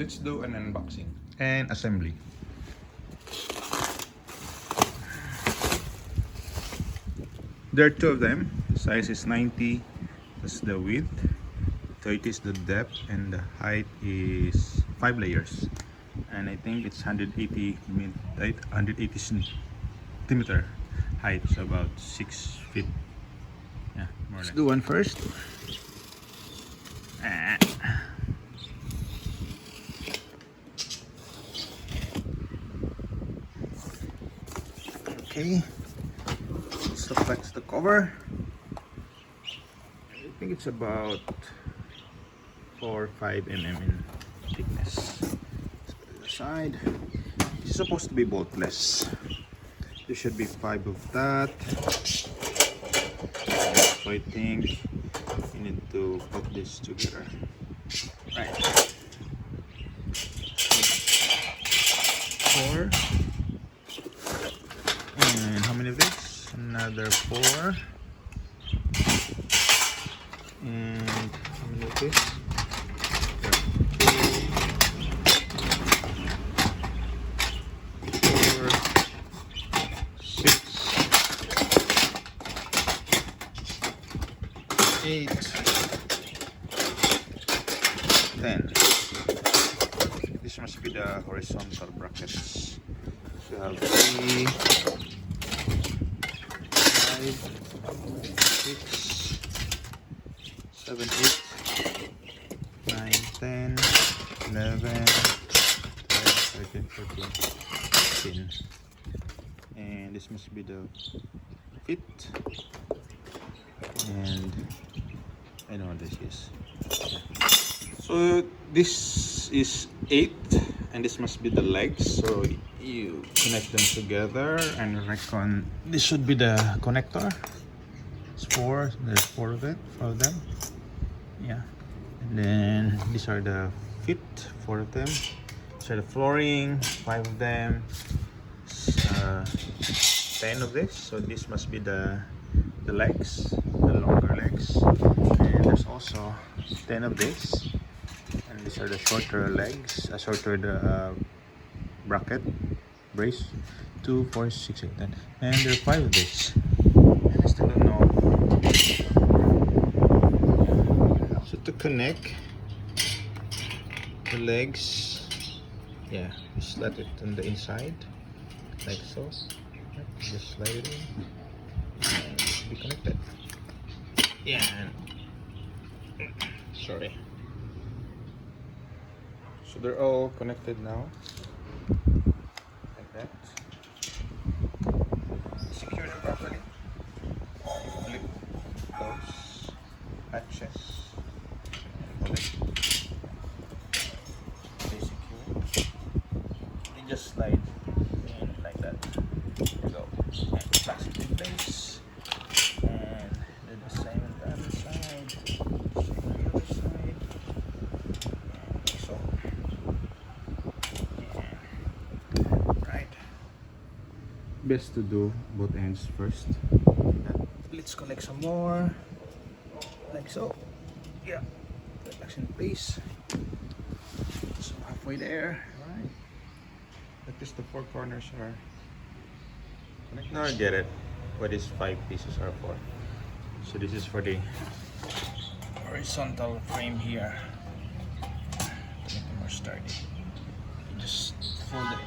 let's do an unboxing. and assembly. There are two of them. The size is 90, that's the width, 30 is the depth, and the height is 5 layers. And I think it's 180 centimeter height, so about 6 feet. Yeah, more or less. Let's do one first. Okay, this reflects the cover. I think it's about 4 or 5 mm in thickness. Let's put it aside. It's supposed to be boltless. There should be 5 of that. So I think you need to put this together. Right. 4. And how many of this? Another 4. And how many of this? 4, 6, 8, 10. This must be the horizontal brackets. So you have 3, 5, 6, 7, 8, 9, 10, 11, 12, 13, 14, 15. And this must be the fit. And I know what this is. Yeah. So this is 8, and this must be the legs. So you connect them together, and reckon this should be the connector. It's 4. There's 4 of it, 4 of them. Yeah. And then these are the feet, 4 of them. These are the flooring, 5 of them. 10 of this. So this must be the legs, the longer legs. And there's also 10 of this. And these are the shorter legs, shorter the bracket, brace. 2, 4, 6, 8, 10. And there are 5 of this. And I still don't know. So to connect the legs, yeah, you slide it on the inside, like so. Just slide it in, and it should be connected. Yeah, sorry. So they're all connected now, like that. Secure them properly. Flip, close, hatches, and hold it. Stay secure. They just slide in like that. There you go. And plastic in place. And do the same on the other side. Same on the other side. And so. And right. Best to do both ends first. Let's connect some more. Like so. Yeah. Relax in place. So halfway there. Alright. At least the 4 corners are connected. Now I get it. What these 5 pieces are for. So this is for the horizontal frame here. To make it more sturdy. You just fold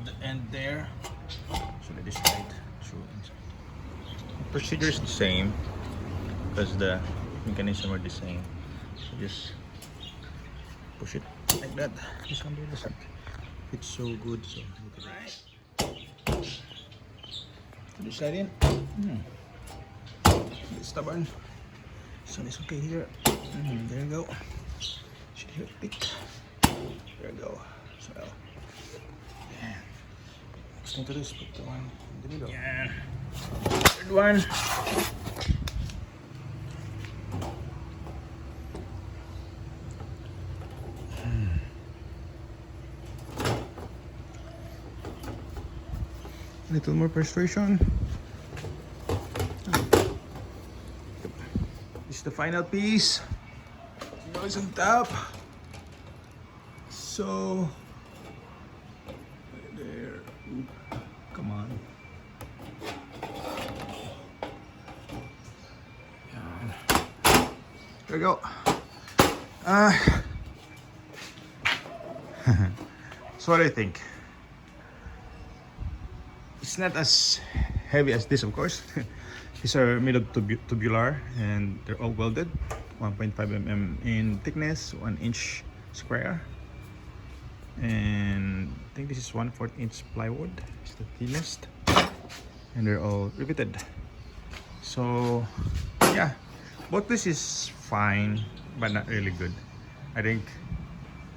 the end there. So let this slide through inside. The procedure is the same because the mechanism are the same. So just push it like that. Just under the side. It's so good. So look at it. So this slide in. It's stubborn. So it's okay here. There you go. Should hear it pick. There you go. So yeah. Next thing to do is put the one in the middle. Yeah. Third one. Little more persuasion. This is the final piece. It's on top. So there. Oop. Come on. Yan. There we go. So what do you think? It's not as heavy as this, of course. These are made of tubular and they're all welded. 1.5 mm in thickness, 1 inch square. And I think this is 1/4 inch plywood. It's the thinnest. And they're all riveted. So yeah, both this is fine, but not really good. I think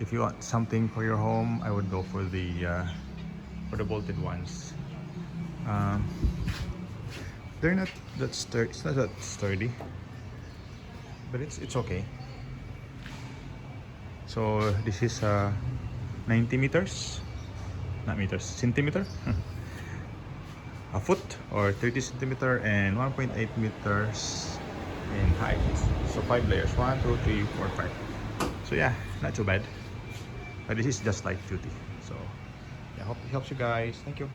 if you want something for your home, I would go for the bolted ones. They're not that sturdy. It's not that sturdy, but it's okay. So this is 90 meters, not meters, centimeter. A foot or 30 centimeter and 1.8 meters in height. So 5 layers, 1, 2, 3, 4, 5. So yeah, not too bad. But this is just light duty. So yeah, hope it helps you guys. Thank you.